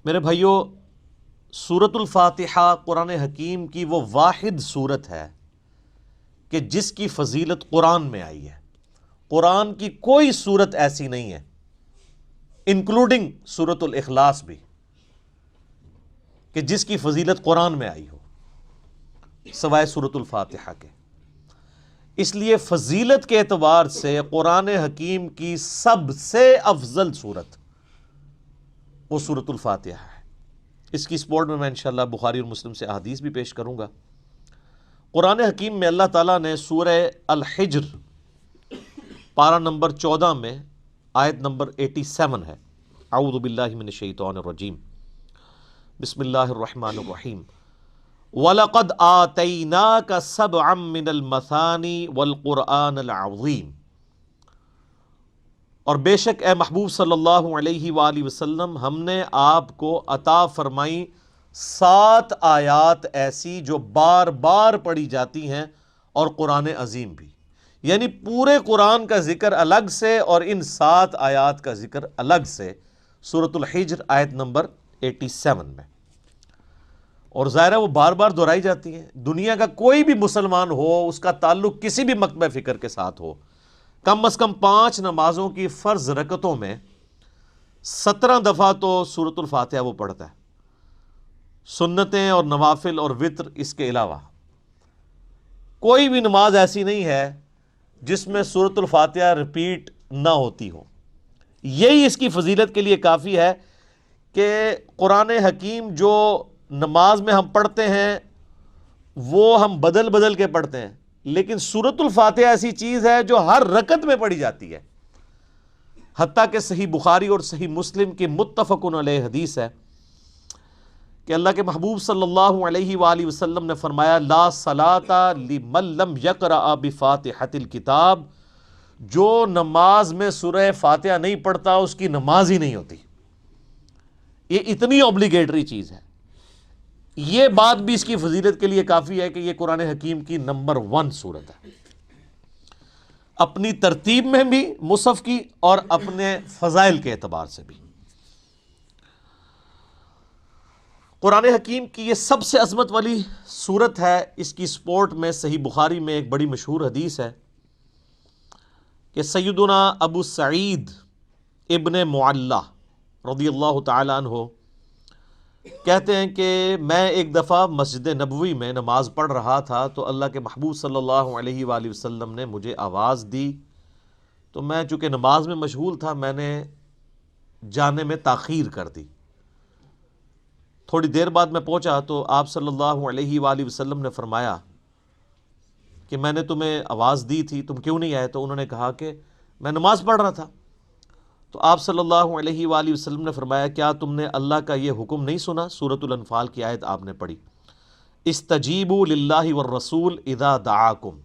میرے بھائیوں، سورۃ الفاتحہ قرآن حکیم کی وہ واحد سورت ہے کہ جس کی فضیلت قرآن میں آئی ہے۔ قرآن کی کوئی سورت ایسی نہیں ہے، انکلوڈنگ سورۃ الاخلاص بھی، کہ جس کی فضیلت قرآن میں آئی ہو سوائے سورۃ الفاتحہ کے۔ اس لیے فضیلت کے اعتبار سے قرآن حکیم کی سب سے افضل سورت وہ سورۃ الفاتحہ ہے۔ اس کی سپورٹ میں انشاءاللہ بخاری اور مسلم سے احادیث بھی پیش کروں گا۔ قرآن حکیم میں اللہ تعالیٰ نے سورہ الحجر پارہ نمبر 14 میں آیت نمبر 87 ہے، اعوذ باللہ من الشیطان الرجیم، بسم اللہ الرحمن الرحیم، وَلَقَدْ آتَيْنَاكَ سَبْعًا مِّنَ الْمَثَانِي وَالْقُرْآنَ الْعَظِيمِ، اور بے شک اے محبوب صلی اللہ علیہ وآلہ وسلم ہم نے آپ کو عطا فرمائی 7 آیات ایسی جو بار بار پڑھی جاتی ہیں، اور قرآن عظیم بھی، یعنی پورے قرآن کا ذکر الگ سے اور ان 7 آیات کا ذکر الگ سے سورۃ الحجر آیت نمبر 87 میں۔ اور ظاہر ہے وہ بار بار دہرائی جاتی ہیں۔ دنیا کا کوئی بھی مسلمان ہو، اس کا تعلق کسی بھی مکتبہ فکر کے ساتھ ہو، کم از کم 5 نمازوں کی فرض رکعتوں میں 17 دفعہ تو سورۃ الفاتحہ وہ پڑھتا ہے، سنتیں اور نوافل اور وتر اس کے علاوہ۔ کوئی بھی نماز ایسی نہیں ہے جس میں سورۃ الفاتحہ ریپیٹ نہ ہوتی ہو۔ یہی اس کی فضیلت کے لیے کافی ہے کہ قرآن حکیم جو نماز میں ہم پڑھتے ہیں وہ ہم بدل بدل کے پڑھتے ہیں، لیکن سورۃ الفاتحہ ایسی چیز ہے جو ہر رکعت میں پڑھی جاتی ہے۔ حتیٰ کہ صحیح بخاری اور صحیح مسلم کی متفق علیہ حدیث ہے کہ اللہ کے محبوب صلی اللہ علیہ وآلہ وسلم نے فرمایا، لا صلاۃ لمن لم یقرأ بفاتحۃ الکتاب، جو نماز میں سورہ فاتحہ نہیں پڑھتا اس کی نماز ہی نہیں ہوتی۔ یہ اتنی اوبلیگیٹری چیز ہے۔ یہ بات بھی اس کی فضیلت کے لیے کافی ہے کہ یہ قرآن حکیم کی نمبر 1 سورت ہے، اپنی ترتیب میں بھی مصحف کی اور اپنے فضائل کے اعتبار سے بھی۔ قرآن حکیم کی یہ سب سے عظمت والی سورت ہے۔ اس کی سپورٹ میں صحیح بخاری میں ایک بڑی مشہور حدیث ہے کہ سیدنا ابو سعید ابن معلہ رضی اللہ تعالی عنہ کہتے ہیں کہ میں ایک دفعہ مسجد نبوی میں نماز پڑھ رہا تھا تو اللہ کے محبوب صلی اللہ علیہ وآلہ وسلم نے مجھے آواز دی، تو میں چونکہ نماز میں مشغول تھا میں نے جانے میں تاخیر کر دی۔ تھوڑی دیر بعد میں پہنچا تو آپ صلی اللہ علیہ وآلہ وسلم نے فرمایا کہ میں نے تمہیں آواز دی تھی، تم کیوں نہیں آئے؟ تو انہوں نے کہا کہ میں نماز پڑھ رہا تھا۔ تو آپ صلی اللہ علیہ وآلہ وسلم نے فرمایا، کیا تم نے اللہ کا یہ حکم نہیں سنا؟ سورۃ الانفال کی آیت آپ نے پڑھی، استجیبوا للہ والرسول اذا دعاکم،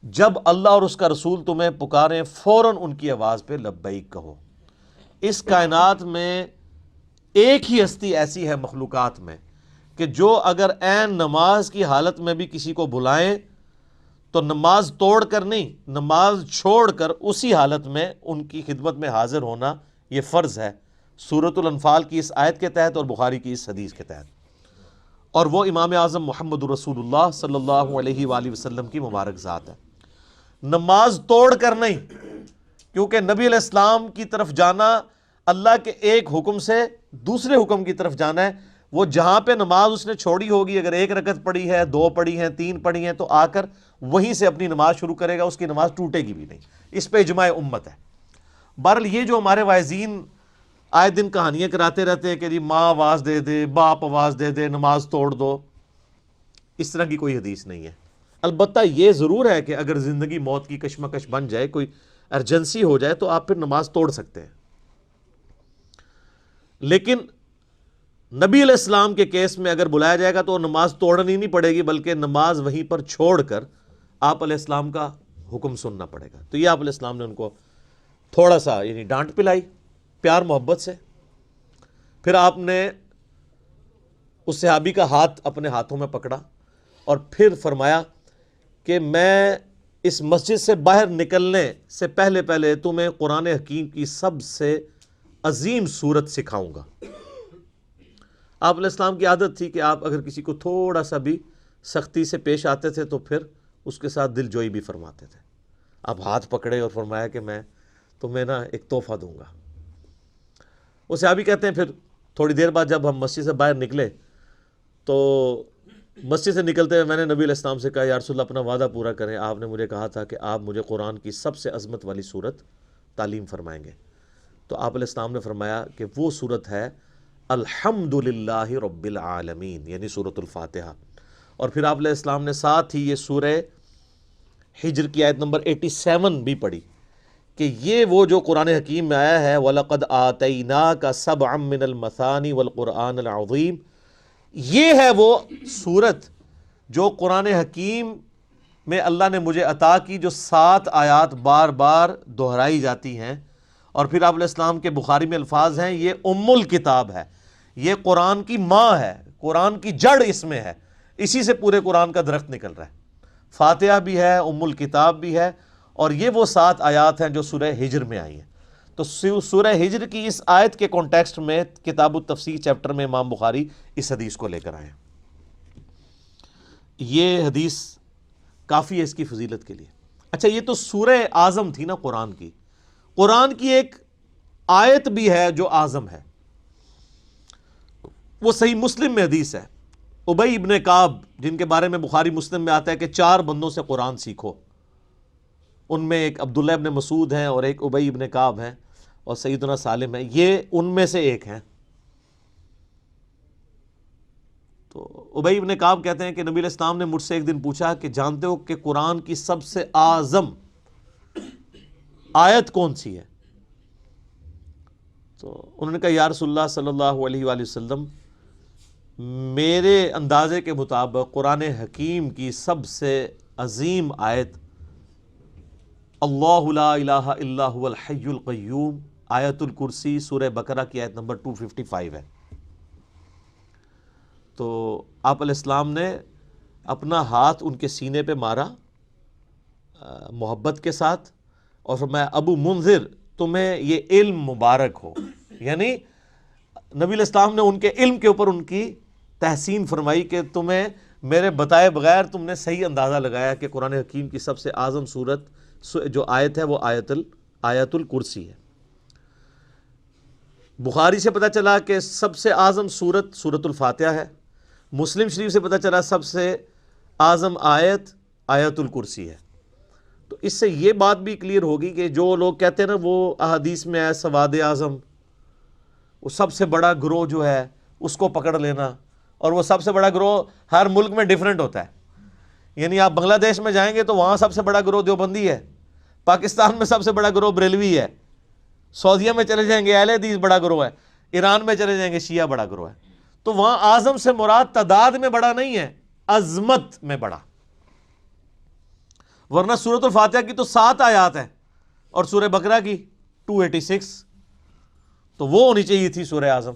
جب اللہ اور اس کا رسول تمہیں پکاریں فوراً ان کی آواز پہ لبیک کہو۔ اس کائنات میں ایک ہی ہستی ایسی ہے مخلوقات میں کہ جو اگر عین نماز کی حالت میں بھی کسی کو بلائیں تو نماز توڑ کر نہیں، نماز چھوڑ کر اسی حالت میں ان کی خدمت میں حاضر ہونا یہ فرض ہے، سورۃ الانفال کی اس آیت کے تحت اور بخاری کی اس حدیث کے تحت۔ اور وہ امام اعظم محمد رسول اللہ صلی اللہ علیہ وآلہ وسلم کی مبارک ذات ہے۔ نماز توڑ کر نہیں، کیونکہ نبی علیہ السلام کی طرف جانا اللہ کے ایک حکم سے دوسرے حکم کی طرف جانا ہے۔ وہ جہاں پہ نماز اس نے چھوڑی ہوگی، اگر 1 رکعت پڑھی ہے، 2 پڑھی ہیں، 3 پڑھی ہیں، تو آ کر وہیں سے اپنی نماز شروع کرے گا، اس کی نماز ٹوٹے گی بھی نہیں۔ اس پہ اجماع امت ہے۔ بہرحال یہ جو ہمارے واعظین آئے دن کہانیاں کراتے رہتے ہیں کہ جی ماں آواز دے دے، باپ آواز دے دے، نماز توڑ دو، اس طرح کی کوئی حدیث نہیں ہے۔ البتہ یہ ضرور ہے کہ اگر زندگی موت کی کشمکش بن جائے، کوئی ایمرجنسی ہو جائے، تو آپ پھر نماز توڑ سکتے ہیں۔ لیکن نبی علیہ السلام کے کیس میں اگر بلایا جائے گا تو نماز توڑنی نہیں پڑے گی، بلکہ نماز وہیں پر چھوڑ کر آپ علیہ السلام کا حکم سننا پڑے گا۔ تو یہ آپ علیہ السلام نے ان کو تھوڑا سا یعنی ڈانٹ پلائی پیار محبت سے۔ پھر آپ نے اس صحابی کا ہاتھ اپنے ہاتھوں میں پکڑا اور پھر فرمایا کہ میں اس مسجد سے باہر نکلنے سے پہلے تمہیں قرآن حکیم کی سب سے عظیم سورت سکھاؤں گا۔ آپ علیہ السلام کی عادت تھی کہ آپ اگر کسی کو تھوڑا سا بھی سختی سے پیش آتے تھے تو پھر اس کے ساتھ دل جوئی بھی فرماتے تھے. آپ ہاتھ پکڑے اور فرمایا کہ میں تمہیں نا ایک تحفہ دوں گا. وہ صحابی کہتے ہیں پھر تھوڑی دیر بعد جب ہم مسجد سے باہر نکلے تو مسجد سے نکلتے ہوئے میں نے نبی علیہ السلام سے کہا یا رسول اللہ اپنا وعدہ پورا کریں, آپ نے مجھے کہا تھا کہ آپ مجھے قرآن کی سب سے عظمت والی صورت تعلیم فرمائیں گے. تو آپ علیہ السلام نے فرمایا کہ وہ صورت ہے الحمد للہ رب العالمین, یعنی سورۃ الفاتحہ. اور پھر آپ علیہ السلام نے ساتھ ہی یہ سورہ ہجر کی آیت نمبر 87 بھی پڑھی کہ یہ وہ جو قرآن حکیم میں آیا ہے وَلَقَدْ آتَيْنَاكَ سَبْعًا مِّنَ الْمَثَانِ وَالْقُرْآنَ الْعَظِيمِ, یہ ہے وہ صورت جو قرآن حکیم میں اللہ نے مجھے عطا کی, جو 7 آیات بار بار دہرائی جاتی ہیں. اور پھر آپ علیہ السلام کے بخاری میں الفاظ ہیں یہ ام الکتاب ہے, یہ قرآن کی ماں ہے, قرآن کی جڑ اس میں ہے, اسی سے پورے قرآن کا درخت نکل رہا ہے. فاتحہ بھی ہے, ام الکتاب بھی ہے, اور یہ وہ 7 آیات ہیں جو سورہ ہجر میں آئی ہیں. تو سورہ ہجر کی اس آیت کے کانٹیکسٹ میں کتاب التفسیر چیپٹر میں امام بخاری اس حدیث کو لے کر آئے ہیں. یہ حدیث کافی ہے اس کی فضیلت کے لیے. اچھا, یہ تو سورہ اعظم تھی نا قرآن کی. قرآن کی ایک آیت بھی ہے جو اعظم ہے, وہ صحیح مسلم میں حدیث ہے. ابی ابن کعب, جن کے بارے میں بخاری مسلم میں آتا ہے کہ 4 بندوں سے قرآن سیکھو, ان میں ایک عبداللہ ابن مسعود ہیں اور ایک ابی ابن کعب ہیں اور سیدنا سالم ہیں, یہ ان میں سے ایک ہیں. تو ابی ابن کعب کہتے ہیں کہ نبی علیہ السلام نے مجھ سے ایک دن پوچھا کہ جانتے ہو کہ قرآن کی سب سے اعظم آیت کون سی ہے؟ تو انہوں نے کہا یا رسول اللہ صلی اللہ علیہ وآلہ وسلم, میرے اندازے کے مطابق قرآن حکیم کی سب سے عظیم آیت اللہ لا الہ الا هو الحی القیوم آیت الکرسی سورہ بقرہ کی آیت نمبر 255 ہے. تو آپ علیہ السلام نے اپنا ہاتھ ان کے سینے پہ مارا محبت کے ساتھ اور فرمایا ابو منذر تمہیں یہ علم مبارک ہو. یعنی نبی علیہ السلام نے ان کے علم کے اوپر ان کی تحسین فرمائی کہ تمہیں میرے بتائے بغیر تم نے صحیح اندازہ لگایا کہ قرآن حکیم کی سب سے اعظم صورت جو آیت ہے وہ آیت الکرسی ہے. بخاری سے پتہ چلا کہ سب سے اعظم صورت سورۃ الفاتحہ ہے. مسلم شریف سے پتہ چلا سب سے اعظم آیت الکرسی ہے. تو اس سے یہ بات بھی کلیئر ہوگی کہ جو لوگ کہتے ہیں نا وہ احادیث میں ہے سواد اعظم, وہ سب سے بڑا گروہ جو ہے اس کو پکڑ لینا, اور وہ سب سے بڑا گروہ ہر ملک میں ڈیفرنٹ ہوتا ہے. یعنی آپ بنگلہ دیش میں جائیں گے تو وہاں سب سے بڑا گروہ دیوبندی ہے, پاکستان میں سب سے بڑا گروہ بریلوی ہے, سعودیہ میں چلے جائیں گے اہل حدیث بڑا گروہ ہے, ایران میں چلے جائیں گے شیعہ بڑا گروہ ہے. تو وہاں اعظم سے مراد تعداد میں بڑا نہیں ہے, عظمت میں بڑا. ورنہ سورۃ الفاتحہ کی تو 7 آیات ہیں اور سورہ بقرہ کی 286, تو وہ ہونی چاہیے تھی سورہ اعظم.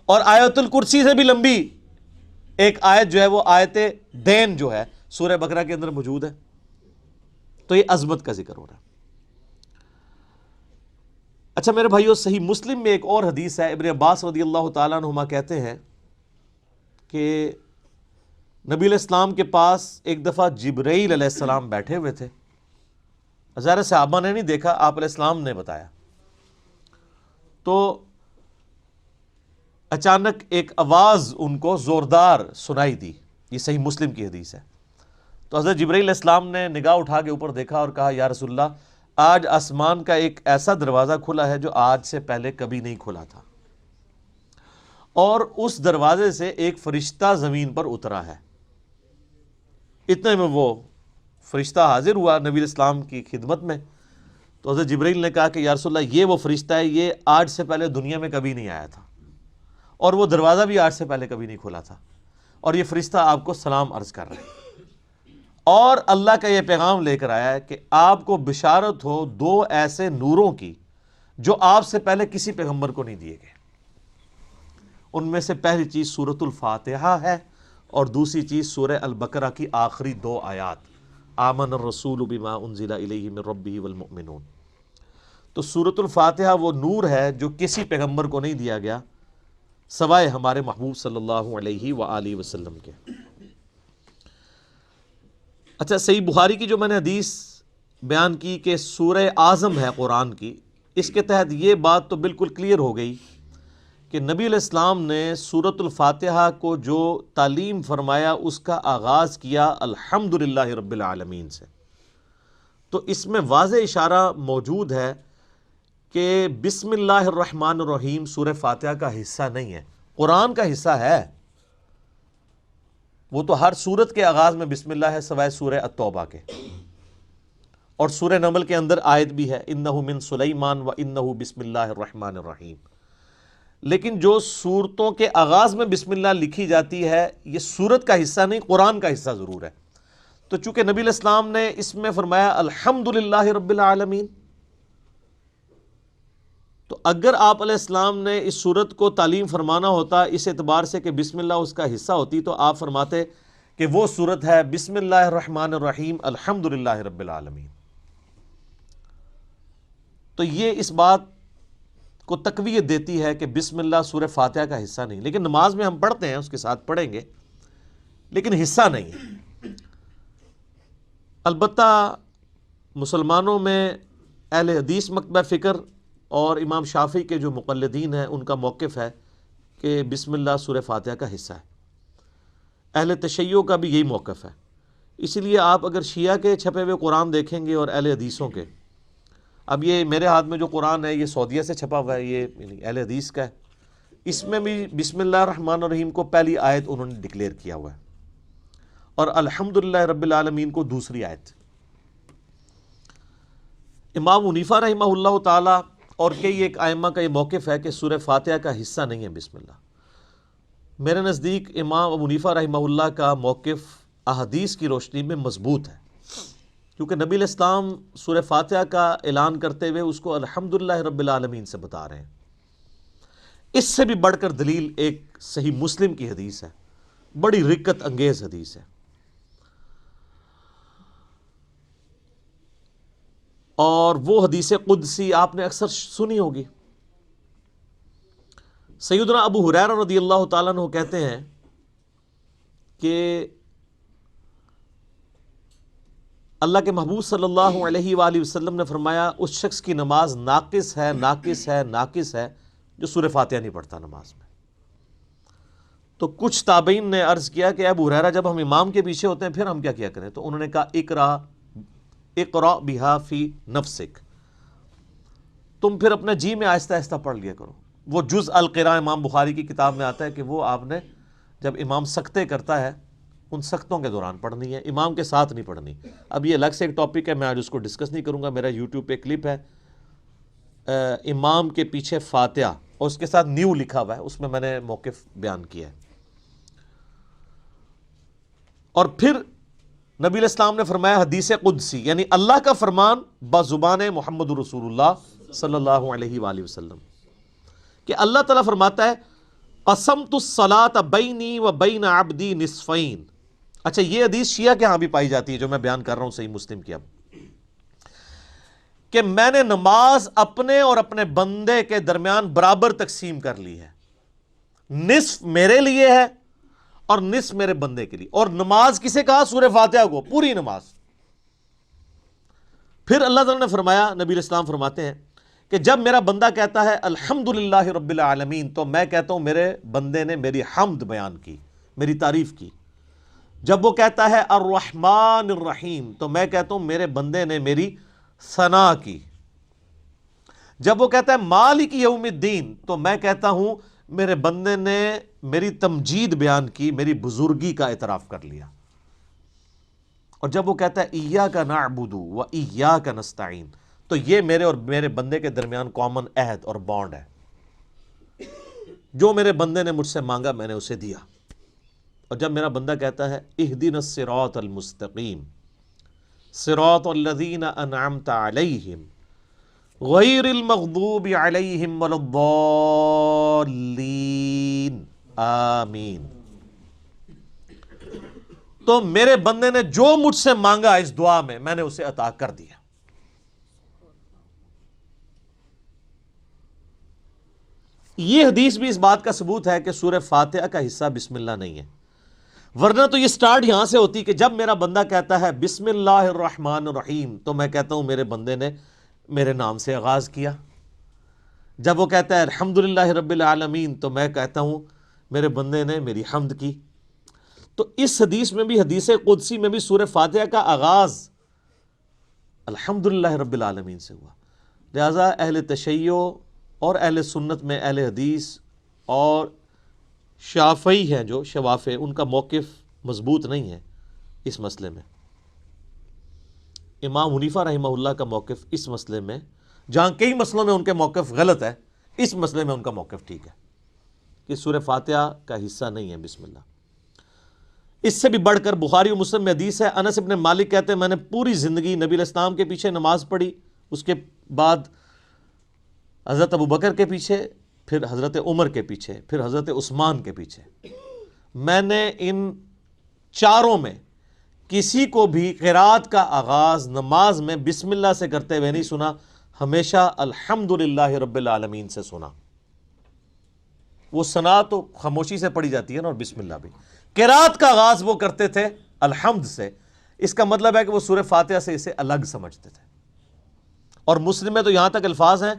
اور آیت الکرسی سے بھی لمبی ایک آیت جو ہے وہ آیت دین جو ہے سورہ بقرہ کے اندر موجود ہے. تو یہ عظمت کا ذکر ہو رہا ہے. اچھا میرے بھائیو, صحیح مسلم میں ایک اور حدیث ہے, ابن عباس رضی اللہ تعالیٰ عنہما کہتے ہیں کہ نبی علیہ السلام کے پاس ایک دفعہ جبرائیل علیہ السلام بیٹھے ہوئے تھے. ظاہر صحابہ نے نہیں دیکھا, آپ علیہ السلام نے بتایا. تو اچانک ایک آواز ان کو زوردار سنائی دی, یہ صحیح مسلم کی حدیث ہے. تو حضرت جبرائیل علیہ السلام نے نگاہ اٹھا کے اوپر دیکھا اور کہا یا رسول اللہ آج آسمان کا ایک ایسا دروازہ کھلا ہے جو آج سے پہلے کبھی نہیں کھلا تھا, اور اس دروازے سے ایک فرشتہ زمین پر اترا ہے. اتنے میں وہ فرشتہ حاضر ہوا نبی علیہ السلام کی خدمت میں. تو حضرت جبرائیل نے کہا کہ یا رسول اللہ یہ وہ فرشتہ ہے, یہ آج سے پہلے دنیا میں کبھی نہیں آیا تھا, اور وہ دروازہ بھی آج سے پہلے کبھی نہیں کھلا تھا, اور یہ فرشتہ آپ کو سلام عرض کر رہا ہے, اور اللہ کا یہ پیغام لے کر آیا ہے کہ آپ کو بشارت ہو 2 ایسے نوروں کی جو آپ سے پہلے کسی پیغمبر کو نہیں دیے گئے. ان میں سے پہلی چیز سورۃ الفاتحہ ہے, اور دوسری چیز سورہ البقرہ کی آخری 2 آیات آمن الرسول بما انزل الیہ من ربہ والمؤمنون. تو سورۃ الفاتحہ وہ نور ہے جو کسی پیغمبر کو نہیں دیا گیا سوائے ہمارے محبوب صلی اللہ علیہ وآلہ وسلم کے۔ اچھا، صحیح بخاری کی جو میں نے حدیث بیان کی کہ سورہ اعظم ہے قرآن کی، اس کے تحت یہ بات تو بالکل کلیئر ہو گئی کہ نبی علیہ السلام نے سورۃ الفاتحہ کو جو تعلیم فرمایا اس کا آغاز کیا الحمدللہ رب العالمین سے۔ تو اس میں واضح اشارہ موجود ہے کہ بسم اللہ الرحمن الرحیم سورہ فاتحہ کا حصہ نہیں ہے، قرآن کا حصہ ہے۔ وہ تو ہر سورت کے آغاز میں بسم اللہ ہے سوائے سورہ التوبہ کے، اور سورہ نمل کے اندر آیت بھی ہے انہ من سلیمان و انہ بسم اللہ الرحمن الرحیم۔ لیکن جو سورتوں کے آغاز میں بسم اللہ لکھی جاتی ہے یہ سورت کا حصہ نہیں، قرآن کا حصہ ضرور ہے۔ تو چونکہ نبی علیہ السلام نے اس میں فرمایا الحمدللہ رب العالمین، تو اگر آپ علیہ السلام نے اس سورت کو تعلیم فرمانا ہوتا اس اعتبار سے کہ بسم اللہ اس کا حصہ ہوتی، تو آپ فرماتے کہ وہ سورت ہے بسم اللہ الرحمن الرحیم الحمدللہ رب العالمین۔ تو یہ اس بات کو تقویت دیتی ہے کہ بسم اللہ سورہ فاتحہ کا حصہ نہیں، لیکن نماز میں ہم پڑھتے ہیں، اس کے ساتھ پڑھیں گے، لیکن حصہ نہیں ہے۔ البتہ مسلمانوں میں اہل حدیث مکتبہ فکر اور امام شافعی کے جو مقلدین ہیں ان کا موقف ہے کہ بسم اللہ سورہ فاتحہ کا حصہ ہے۔ اہل تشیع کا بھی یہی موقف ہے۔ اسی لیے آپ اگر شیعہ کے چھپے ہوئے قرآن دیکھیں گے اور اہل حدیثوں کے، اب یہ میرے ہاتھ میں جو قرآن ہے یہ سعودیہ سے چھپا ہوا ہے، یہ اہل حدیث کا ہے، اس میں بھی بسم اللہ الرحمن الرحیم کو پہلی آیت انہوں نے ڈکلیئر کیا ہوا ہے، اور الحمدللہ رب العالمین کو دوسری آیت۔ امام حنیفہ رحمہ اللہ تعالی اور کئی ایک ائمہ کا یہ موقف ہے کہ سورہ فاتحہ کا حصہ نہیں ہے بسم اللہ۔ میرے نزدیک امام ابو حنیفہ رحمہ اللہ کا موقف احادیث کی روشنی میں مضبوط ہے، کیونکہ نبی علیہ السلام سورہ فاتحہ کا اعلان کرتے ہوئے اس کو الحمدللہ رب العالمین سے بتا رہے ہیں۔ اس سے بھی بڑھ کر دلیل ایک صحیح مسلم کی حدیث ہے، بڑی رکت انگیز حدیث ہے، اور وہ حدیث قدسی آپ نے اکثر سنی ہوگی۔ سیدنا ابو ہریرہ رضی اللہ تعالیٰ عنہ کہتے ہیں کہ اللہ کے محبوب صلی اللہ علیہ وآلہ وسلم نے فرمایا اس شخص کی نماز ناقص ہے، ناقص ہے، ناقص ہے جو سورہ فاتحہ نہیں پڑھتا نماز میں۔ تو کچھ تابعین نے عرض کیا کہ ابو ہریرہ جب ہم امام کے پیچھے ہوتے ہیں پھر ہم کیا کریں؟ تو انہوں نے کہا اقرأ بہا فی نفسک، تم پھر اپنے جی میں آہستہ آہستہ پڑھ لیا کرو۔ وہ جز القراء امام بخاری کی کتاب میں آتا ہے کہ وہ آپ نے جب امام سکتے کرتا ہے ان سختوں کے دوران پڑھنی ہے، امام کے ساتھ نہیں پڑھنی۔ اب یہ الگ سے ایک ٹاپک ہے، میں آج اس کو ڈسکس نہیں کروں گا۔ میرا یوٹیوب پہ کلپ ہے امام کے پیچھے فاتحہ اور اس کے ساتھ نیو لکھا ہوا ہے، اس میں نے موقف بیان کیا ہے۔ اور پھر نبی علیہ السلام نے فرمایا حدیث قدسی، یعنی اللہ کا فرمان بزبان محمد رسول اللہ صلی اللہ علیہ وآلہ وسلم، کہ اللہ تعالیٰ فرماتا ہے قسمت الصلاۃ بینی و بین عبدی نصفین۔ اچھا، یہ حدیث شیعہ کے ہاں بھی پائی جاتی ہے جو میں بیان کر رہا ہوں صحیح مسلم کی، اب کہ میں نے نماز اپنے اور اپنے بندے کے درمیان برابر تقسیم کر لی ہے، نصف میرے لیے ہے اور نصف میرے بندے کے لیے۔ اور نماز کسے کہا؟ سورہ فاتحہ کو، پوری نماز۔ پھر اللہ تعالیٰ نے فرمایا، نبی علیہ السلام فرماتے ہیں کہ جب میرا بندہ کہتا ہے الحمدللہ رب العالمین تو میں کہتا ہوں میرے بندے نے میری حمد بیان کی، میری تعریف کی۔ جب وہ کہتا ہے الرحمن الرحیم تو میں کہتا ہوں میرے بندے نے میری ثنا کی۔ جب وہ کہتا ہے مالک یوم الدین تو میں کہتا ہوں میرے بندے نے میری تمجید بیان کی، میری بزرگی کا اعتراف کر لیا۔ اور جب وہ کہتا ہے ایاک نعبد و ایاک نستعین تو یہ میرے اور میرے بندے کے درمیان کامن عہد اور بانڈ ہے، جو میرے بندے نے مجھ سے مانگا میں نے اسے دیا۔ اور جب میرا بندہ کہتا ہے اہدنا الصراط المستقیم صراط الذین انعمت علیہم غیر المغضوب علیہم ولا الضالین آمین، تو میرے بندے نے جو مجھ سے مانگا اس دعا میں نے اسے عطا کر دیا۔ یہ حدیث بھی اس بات کا ثبوت ہے کہ سورہ فاتحہ کا حصہ بسم اللہ نہیں ہے، ورنہ تو یہ سٹارٹ یہاں سے ہوتی کہ جب میرا بندہ کہتا ہے بسم اللہ الرحمن الرحیم تو میں کہتا ہوں میرے بندے نے میرے نام سے آغاز کیا، جب وہ کہتا ہے الحمدللہ رب العالمین تو میں کہتا ہوں میرے بندے نے میری حمد کی۔ تو اس حدیث میں بھی، حدیث قدسی میں بھی سورہ فاتحہ کا آغاز الحمدللہ رب العالمین سے ہوا۔ لہٰذا اہل تشیع اور اہل سنت میں اہل حدیث اور شافعی ہیں جو شوافع، ان کا موقف مضبوط نہیں ہے اس مسئلے میں۔ امام حنیفہ رحمہ اللہ کا موقف اس مسئلے میں، جہاں کئی مسئلوں میں ان کے موقف غلط ہے، اس مسئلے میں ان کا موقف ٹھیک ہے کہ سورہ فاتحہ کا حصہ نہیں ہے بسم اللہ۔ اس سے بھی بڑھ کر بخاری و مسلم میں حدیث ہے، انس ابن مالک کہتے ہیں میں نے پوری زندگی نبی علیہ السلام کے پیچھے نماز پڑھی، اس کے بعد حضرت ابو بکر کے پیچھے، پھر حضرت عمر کے پیچھے، پھر حضرت عثمان کے پیچھے۔ میں نے ان چاروں میں کسی کو بھی قرات کا آغاز نماز میں بسم اللہ سے کرتے ہوئے نہیں سنا، ہمیشہ الحمدللہ رب العالمین سے سنا۔ وہ ثنا تو خاموشی سے پڑھی جاتی ہے نا، اور بسم اللہ بھی۔ قرات کا آغاز وہ کرتے تھے الحمد سے، اس کا مطلب ہے کہ وہ سورہ فاتحہ سے اسے الگ سمجھتے تھے۔ اور مسلم میں تو یہاں تک الفاظ ہیں،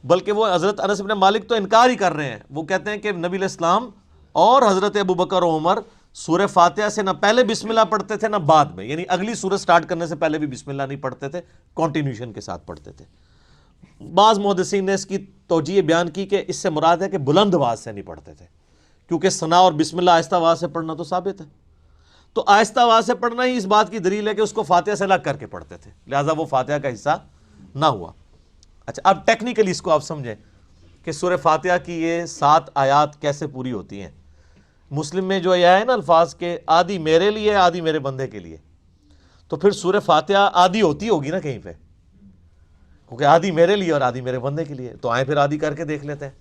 بلکہ وہ حضرت انس بن مالک تو انکار ہی کر رہے ہیں، وہ کہتے ہیں کہ نبی علیہ السلام اور حضرت ابو بکر و عمر سورہ فاتحہ سے نہ پہلے بسم اللہ پڑھتے تھے نہ بعد میں، یعنی اگلی سورہ سٹارٹ کرنے سے پہلے بھی بسم اللہ نہیں پڑھتے تھے، کنٹینیوشن کے ساتھ پڑھتے تھے۔ بعض محدثین نے اس کی توجیہ بیان کی کہ اس سے مراد ہے کہ بلند آواز سے نہیں پڑھتے تھے، کیونکہ ثنا اور بسم اللہ آہستہ آواز سے پڑھنا تو ثابت ہے، تو آہستہ آواز سے پڑھنا ہی اس بات کی دلیل ہے کہ اس کو فاتحہ سے الگ کر کے پڑھتے تھے، لہٰذا وہ فاتحہ کا حصہ نہ ہوا۔ اچھا، اب ٹیکنیکلی اس کو آپ سمجھیں کہ سورہ فاتحہ کی یہ 7 آیات کیسے پوری ہوتی ہیں۔ مسلم میں جو یہ ہے نا الفاظ کے آدھی میرے لیے آدھی میرے بندے کے لیے، تو پھر سورہ فاتحہ آدھی ہوتی ہوگی نا کہیں پہ، کیونکہ آدھی میرے لیے اور آدھی میرے بندے کے لیے، تو آئیں پھر آدھی کر کے دیکھ لیتے ہیں۔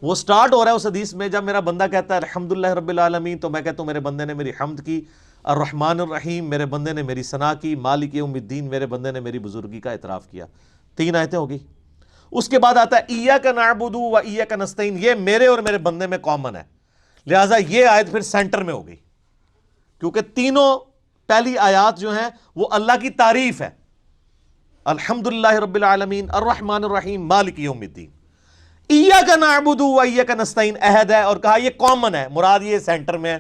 وہ سٹارٹ ہو رہا ہے اس حدیث میں جب میرا بندہ کہتا ہے الحمدللہ رب العالمین تو میں کہتا ہوں میرے بندے نے میری حمد کی، الرحمن الرحیم میرے بندے نے میری ثنا کی، مالک یوم الدین میرے بندے نے میری بزرگی کا اعتراف کیا۔ 3 آیتیں ہوگی۔ اس کے بعد آتا ہے ایاک نعبد و ایاک نستعین، یہ میرے اور میرے بندے میں کامن ہے، لہٰذا یہ آیت پھر سینٹر میں ہوگی، کیونکہ تینوں پہلی آیات جو ہیں وہ اللہ کی تعریف ہے، الحمدللہ رب العالمین، الرحمن الرحیم، مالک یوم الدین۔ ایاک نعبد و ایاک نستعین عہد ہے، اور کہا یہ کامن ہے، مراد یہ سینٹر میں ہے۔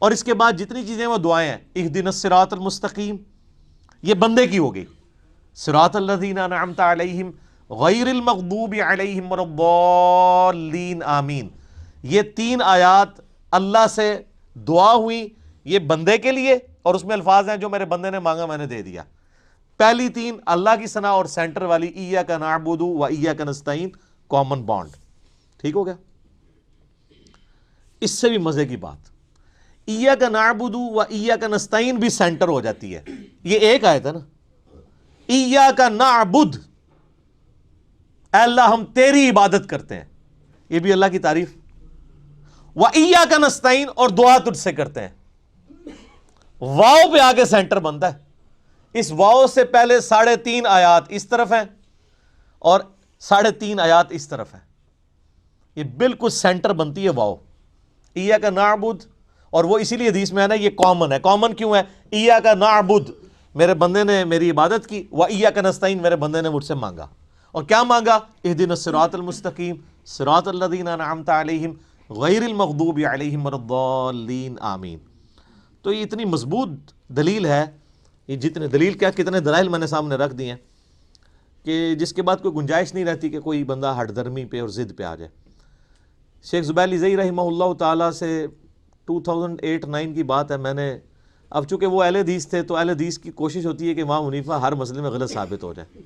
اور اس کے بعد جتنی چیزیں وہ دعائیں ہیں، اہدنا الصراط المستقیم، یہ بندے کی ہوگی، صراط الذین انعمت علیہم غیر المغضوب علیہم ولا الضالین آمین۔ یہ 3 آیات اللہ سے دعا ہوئی، یہ بندے کے لیے، اور اس میں الفاظ ہیں جو میرے بندے نے مانگا میں نے دے دیا۔ پہلی 3 اللہ کی ثنا، اور سینٹر والی ایاک نعبد و ایاک نستعین کامن بانڈ۔ ٹھیک ہو گیا؟ اس سے بھی مزے کی بات، ایاک نعبد و ایاک نستعین بھی سینٹر ہو جاتی ہے، یہ ایک آیت ہے نا، ایاک نعبد، اے اللہ ہم تیری عبادت کرتے ہیں، یہ بھی اللہ کی تعریف، و ایاک نستعین، اور دعا تجھ سے کرتے ہیں۔ واو پہ آگے سینٹر بنتا ہے، اس واو سے پہلے 3.5 آیات اس طرف ہیں اور 3.5 آیات اس طرف ہیں، یہ بالکل سینٹر بنتی ہے واو، ایاک نعبد، اور وہ اسی لیے حدیث میں ہے نا یہ کامن ہے۔ کامن کیوں ہے؟ ایاک نعبد میرے بندے نے میری عبادت کی، و ایاک نستعین میرے بندے نے مجھ سے مانگا، اور کیا مانگا؟ اہدنا الصراط المستقیم صراط الذین انعمت علیہم غیر المغضوب علیہم ولا الضالین آمین۔ تو یہ اتنی مضبوط دلیل ہے، یہ جتنے دلیل کیا کتنے دلائل میں نے سامنے رکھ دیے ہیں کہ جس کے بعد کوئی گنجائش نہیں رہتی کہ کوئی بندہ ہٹ درمی پہ اور ضد پہ آ جائے۔ شیخ زبیر لزئی رحمہ اللہ تعالیٰ سے 2008-9 کی بات ہے، میں نے، اب چونکہ وہ اہل حدیث تھے تو اہل حدیث کی کوشش ہوتی ہے کہ امام حنیفہ ہر مسئلے میں غلط ثابت ہو جائے،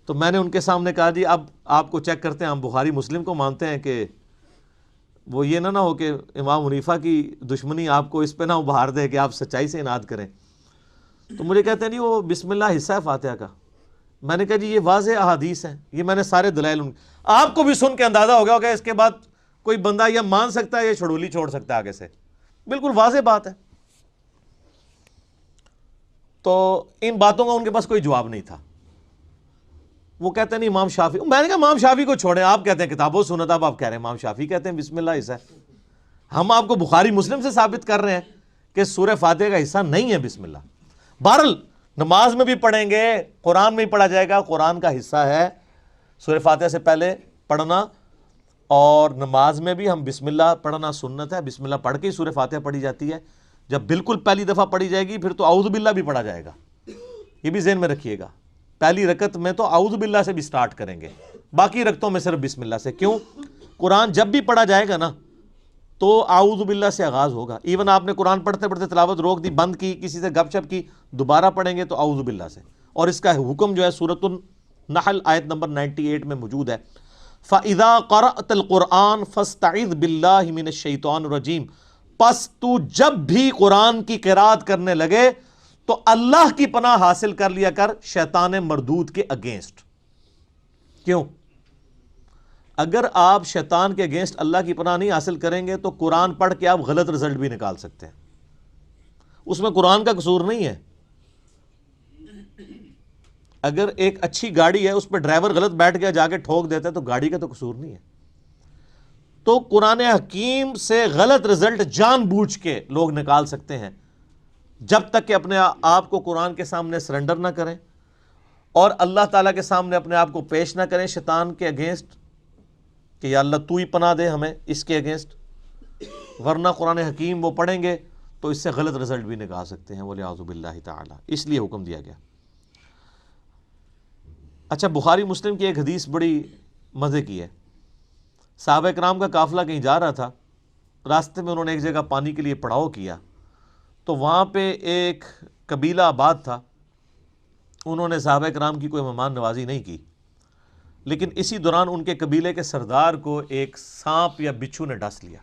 تو میں نے ان کے سامنے کہا جی اب آپ کو چیک کرتے ہیں، ہم بخاری مسلم کو مانتے ہیں کہ وہ یہ نہ ہو کہ امام حنیفہ کی دشمنی آپ کو اس پہ نہ ابھار دے کہ آپ سچائی سے اناد کریں۔ تو مجھے کہتے ہیں نہیں وہ بسم اللہ حصہ ہے فاتحہ کا۔ میں نے کہا جی یہ واضح احادیث ہیں، یہ میں نے سارے دلائل آپ کو بھی سن کے اندازہ ہو گیا ہوگا، اس کے بعد کوئی بندہ یا مان سکتا ہے یا چھڑولی چھوڑ سکتا ہے آگے سے، بالکل واضح بات ہے۔ تو ان باتوں کا ان کے پاس کوئی جواب نہیں تھا، وہ کہتے ہیں نہیں امام شافی، میں نے کہا امام شافی کو چھوڑیں، آپ کہتے ہیں کتاب و سنت، اب آپ کہہ رہے ہیں امام شافی کہتے ہیں بسم اللہ حصہ ہے۔ ہم آپ کو بخاری مسلم سے ثابت کر رہے ہیں کہ سورہ فاتحہ کا حصہ نہیں ہے بسم اللہ۔ بہرحال نماز میں بھی پڑھیں گے، قرآن میں بھی پڑھا جائے گا، قرآن کا حصہ ہے سورہ فاتحہ سے پہلے پڑھنا، اور نماز میں بھی ہم بسم اللہ پڑھنا سنت ہے، بسم اللہ پڑھ کے ہی سورہ فاتحہ پڑھی جاتی ہے۔ جب بالکل پہلی دفعہ پڑھی جائے گی پھر تو اعوذ باللہ بھی پڑھا جائے گا، یہ بھی ذہن میں رکھیے گا۔ پہلی رکعت میں تو اعوذ باللہ سے بھی سٹارٹ کریں گے، باقی رکعتوں میں صرف بسم اللہ سے۔ کیوں؟ قرآن جب بھی پڑھا جائے گا نا تو اعوذ باللہ سے آغاز ہوگا۔ ایون آپ نے قرآن پڑھتے پڑھتے تلاوت روک دی، بند کی، کسی سے گپ شپ کی، دوبارہ پڑھیں گے تو اعوذ باللہ سے۔ اور اس کا حکم جو ہے سورۃ النحل آیت نمبر 98 میں موجود ہے، فَإِذَا قَرَأْتَ الْقُرْآنَ فَاسْتَعِذْ بِاللَّهِ مِنَ الشَّيْطَانِ الرَّجِيمِ، پس تو جب بھی قرآن کی قرات کرنے لگے تو اللہ کی پناہ حاصل کر لیا کر شیطان مردود کے اگینسٹ۔ کیوں؟ اگر آپ شیطان کے اگینسٹ اللہ کی پناہ نہیں حاصل کریں گے تو قرآن پڑھ کے آپ غلط رزلٹ بھی نکال سکتے ہیں، اس میں قرآن کا قصور نہیں ہے۔ اگر ایک اچھی گاڑی ہے اس پہ ڈرائیور غلط بیٹھ گیا جا کے ٹھوک دیتا ہے تو گاڑی کا تو قصور نہیں ہے۔ تو قرآن حکیم سے غلط رزلٹ جان بوجھ کے لوگ نکال سکتے ہیں، جب تک کہ اپنے آپ کو قرآن کے سامنے سرنڈر نہ کریں اور اللہ تعالیٰ کے سامنے اپنے آپ کو پیش نہ کریں شیطان کے اگینسٹ کہ یا اللہ تو ہی پناہ دے ہمیں اس کے اگینسٹ، ورنہ قرآن حکیم وہ پڑھیں گے تو اس سے غلط رزلٹ بھی نکال سکتے ہیں، وَلِعَوْذُ بِاللَّهِ تعالیٰ، اس لیے حکم دیا گیا۔ اچھا، بخاری مسلم کی ایک حدیث بڑی مزے کی ہے۔ صحابہ کرام کا قافلہ کہیں جا رہا تھا، راستے میں انہوں نے ایک جگہ پانی کے لیے پڑاؤ کیا، تو وہاں پہ ایک قبیلہ آباد تھا، انہوں نے صحابہ کرام کی کوئی مہمان نوازی نہیں کی، لیکن اسی دوران ان کے قبیلے کے سردار کو ایک سانپ یا بچھو نے ڈس لیا۔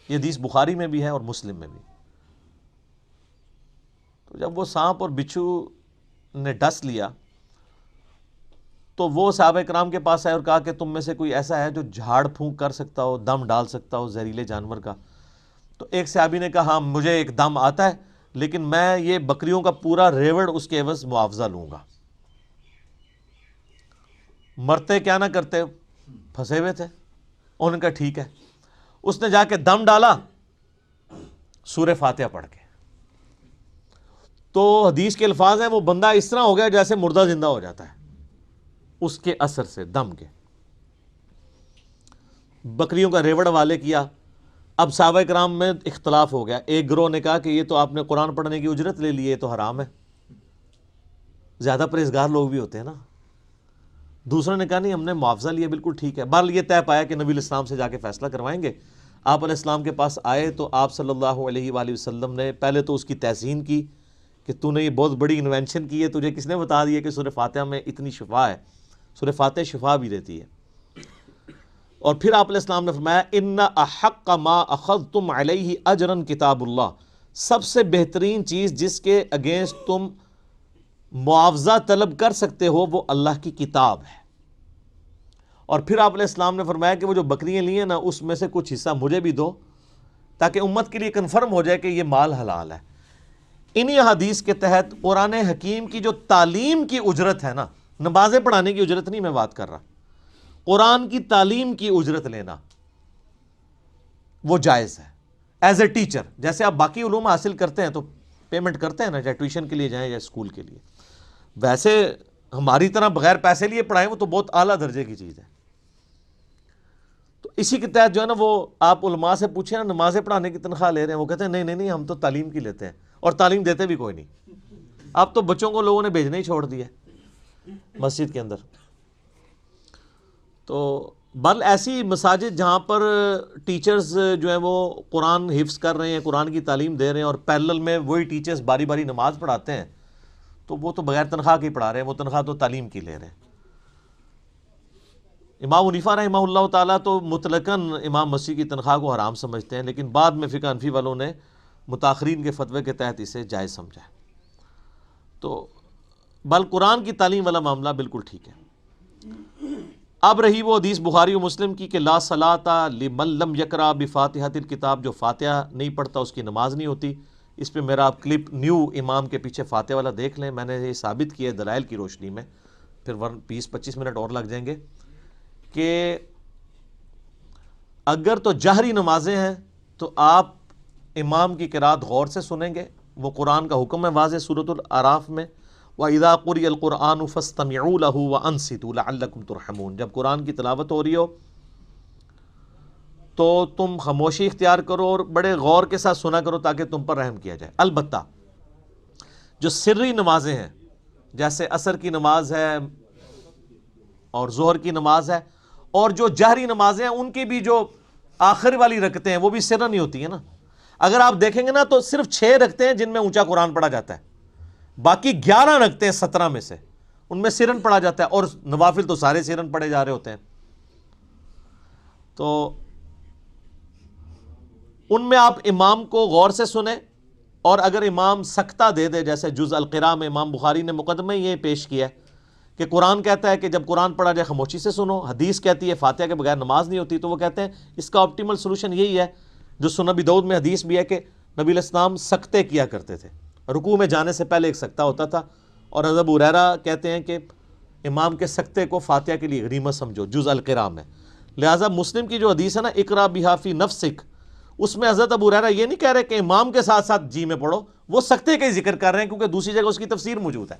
یہ حدیث بخاری میں بھی ہے اور مسلم میں بھی۔ تو جب وہ سانپ اور بچھو نے ڈس لیا تو وہ صحابہ کرام کے پاس آئے اور کہا کہ تم میں سے کوئی ایسا ہے جو جھاڑ پھونک کر سکتا ہو، دم ڈال سکتا ہو زہریلے جانور کا؟ تو ایک صحابی نے کہا ہاں مجھے ایک دم آتا ہے، لیکن میں یہ بکریوں کا پورا ریوڑ اس کے عوض معاوضہ لوں گا۔ مرتے کیا نہ کرتے، پھنسے ہوئے تھے، انہوں نے کہا ٹھیک ہے۔ اس نے جا کے دم ڈالا سورہ فاتحہ پڑھ کے، تو حدیث کے الفاظ ہیں وہ بندہ اس طرح ہو گیا جیسے مردہ زندہ ہو جاتا ہے اس کے اثر سے، دم کے۔ بکریوں کا ریوڑ حوالے کیا۔ اب صحابہ کرام میں اختلاف ہو گیا، ایک گروہ نے کہا کہ یہ تو آپ نے قرآن پڑھنے کی اجرت لے لی ہے، یہ تو حرام ہے، زیادہ پرہیزگار لوگ بھی ہوتے ہیں نا۔ دوسروں نے کہا نہیں ہم نے معاوضہ لیا، بالکل ٹھیک ہے۔ بہرحال یہ طے پایا کہ نبی علیہ السلام سے جا کے فیصلہ کروائیں گے۔ آپ علیہ السلام کے پاس آئے تو آپ صلی اللہ علیہ وآلہ وسلم نے پہلے تو اس کی تحسین کی کہ تو نے یہ بہت بڑی انوینشن کی ہے، تجھے کس نے بتا دیا کہ سورہ فاتحہ میں اتنی شفا ہے؟ سورہ فاتحہ شفا بھی دیتی ہے۔ اور پھر آپ علیہ السلام نے فرمایا ان احق ما اخذتم علیہ اجرا کتاب اللہ، سب سے بہترین چیز جس کے اگینسٹ تم معاوضہ طلب کر سکتے ہو وہ اللہ کی کتاب ہے۔ اور پھر آپ علیہ السلام نے فرمایا کہ وہ جو بکریاں لی ہیں نا اس میں سے کچھ حصہ مجھے بھی دو تاکہ امت کے لیے کنفرم ہو جائے کہ یہ مال حلال ہے۔ انہی حدیث کے تحت قرآن حکیم کی جو تعلیم کی اجرت ہے نا، نمازیں پڑھانے کی اجرت نہیں میں بات کر رہا، قرآن کی تعلیم کی اجرت لینا وہ جائز ہے ایز اے ٹیچر۔ جیسے آپ باقی علوم حاصل کرتے ہیں تو پیمنٹ کرتے ہیں نا، چاہے ٹیوشن کے لیے جائیں یا اسکول کے لیے، ویسے ہماری طرح بغیر پیسے لیے پڑھائیں وہ تو بہت اعلیٰ درجے کی چیز ہے۔ تو اسی کے تحت جو ہے نا وہ آپ علماء سے پوچھیں نا نمازیں پڑھانے کی تنخواہ لے رہے ہیں، وہ کہتے ہیں نہیں نہیں نہیں ہم تو تعلیم کی لیتے ہیں، اور تعلیم دیتے بھی کوئی نہیں۔ اب تو بچوں کو لوگوں نے بھیجنا ہی چھوڑ دیا مسجد کے اندر۔ تو بل ایسی مساجد جہاں پر ٹیچرز جو ہیں وہ قرآن حفظ کر رہے ہیں، قرآن کی تعلیم دے رہے ہیں، اور پیرلل میں وہی ٹیچرز باری باری نماز پڑھاتے ہیں، تو وہ تو بغیر تنخواہ کے پڑھا رہے ہیں، وہ تنخواہ تو تعلیم کی لے رہے ہیں۔ امام حنیفہ رحمہ اللہ تعالیٰ تو مطلقاً امام مسیح کی تنخواہ کو حرام سمجھتے ہیں، لیکن بعد میں فقہ حنفی والوں نے متاخرین کے فتوے کے تحت اسے جائز سمجھا ہے۔ تو بل قرآن کی تعلیم والا معاملہ بالکل ٹھیک ہے۔ اب رہی وہ حدیث بخاری و مسلم کی کہ لا صلاۃ لمن لم یقرأ بفاتحۃ الکتاب، جو فاتحہ نہیں پڑھتا اس کی نماز نہیں ہوتی۔ اس پہ میرا آپ کلپ نیو امام کے پیچھے فاتحہ والا دیکھ لیں، میں نے یہ ثابت کیا ہے دلائل کی روشنی میں، پھر 20-25 منٹ اور لگ جائیں گے، کہ اگر تو جہری نمازیں ہیں تو آپ امام کی قرات غور سے سنیں گے، وہ قرآن کا حکم ہے واضح سورۃ الاعراف میں، وَإِذَا قُرِئَ الْقُرْآنُ فَاسْتَمِعُوا لَهُ وَأَنصِتُوا لَعَلَّكُمْ تُرْحَمُونَ، جب قرآن کی تلاوت ہو رہی ہو تو تم خاموشی اختیار کرو اور بڑے غور کے ساتھ سنا کرو تاکہ تم پر رحم کیا جائے۔ البتہ جو سری نمازیں ہیں جیسے عصر کی نماز ہے اور ظہر کی نماز ہے، اور جو جہری نمازیں ہیں ان کی بھی جو آخر والی رکعتیں ہیں وہ بھی سرن ہی ہوتی ہیں نا۔ اگر آپ دیکھیں گے نا تو صرف 6 رکعتیں ہیں جن میں اونچا قرآن پڑھا جاتا ہے، باقی 11 رکعتیں 17 میں سے ان میں سرن پڑھا جاتا ہے، اور نوافل تو سارے سرن پڑھے جا رہے ہوتے ہیں۔ تو ان میں آپ امام کو غور سے سنیں، اور اگر امام سکتہ دے دے، جیسے جز القراء میں امام بخاری نے مقدمہ یہ پیش کیا ہے کہ قرآن کہتا ہے کہ جب قرآن پڑھا جائے خاموشی سے سنو، حدیث کہتی ہے فاتحہ کے بغیر نماز نہیں ہوتی، تو وہ کہتے ہیں اس کا آپٹیمل سولوشن یہی ہے جو سنن ابی داؤد میں حدیث بھی ہے کہ نبی علیہ السلام سکتے کیا کرتے تھے، رکوع میں جانے سے پہلے ایک سکتہ ہوتا تھا، اور حضرت ابو ہریرہ کہتے ہیں کہ امام کے سکتے کو فاتحہ کے لیے غنیمت سمجھو جز القراء میں۔ لہٰذا مسلم کی جو حدیث ہے نا اقرا بہا فی نفسک، اس میں حضرت ابو ہریرہ یہ نہیں کہہ رہے کہ امام کے ساتھ ساتھ جی میں پڑھو، وہ سکتے کا ہی ذکر کر رہے ہیں کیونکہ دوسری جگہ اس کی تفسیر موجود ہے۔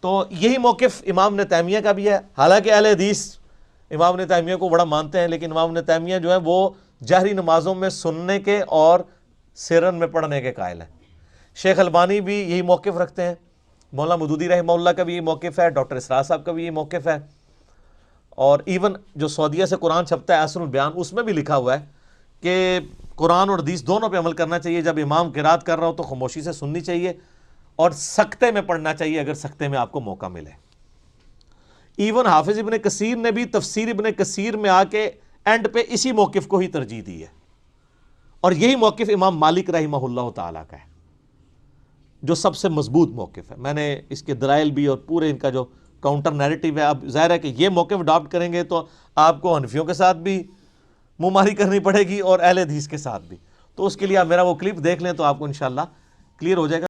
تو یہی موقف امام ابن تیمیہ کا بھی ہے، حالانکہ اہل حدیث امام ابن تیمیہ کو بڑا مانتے ہیں، لیکن امام ابن تیمیہ جو ہے وہ جہری نمازوں میں سننے کے اور سرن میں پڑھنے کے قائل ہیں۔ شیخ البانی بھی یہی موقف رکھتے ہیں، مولانا مودودی رحمہ اللہ کا بھی یہ موقف ہے، ڈاکٹر اسرار صاحب کا بھی یہ موقف ہے، اور ایون جو سعودیہ سے قرآن چھپتا ہے احسن البیان، اس میں بھی لکھا ہوا ہے کہ قرآن اور حدیث دونوں پہ عمل کرنا چاہیے، جب امام قرات کر رہا ہو تو خاموشی سے سننی چاہیے، اور سکتے میں پڑھنا چاہیے اگر سکتے میں آپ کو موقع ملے۔ ایون حافظ ابن کثیر نے بھی تفسیر ابن کثیر میں آ کے اینڈ پہ اسی موقف کو ہی ترجیح دی ہے، اور یہی موقف امام مالک رحمہ اللہ تعالیٰ کا ہے جو سب سے مضبوط موقف ہے۔ میں نے اس کے دلائل بھی اور پورے ان کا جو کاؤنٹر نیریٹو ہے، اب ظاہر ہے کہ یہ موقف اڈاپٹ کریں گے تو آپ کو حنفیوں کے ساتھ بھی منہ ماری کرنی پڑے گی اور اہل حدیث کے ساتھ بھی، تو اس کے لیے آپ میرا وہ کلپ دیکھ لیں تو آپ کو انشاءاللہ کلیئر ہو جائے گا۔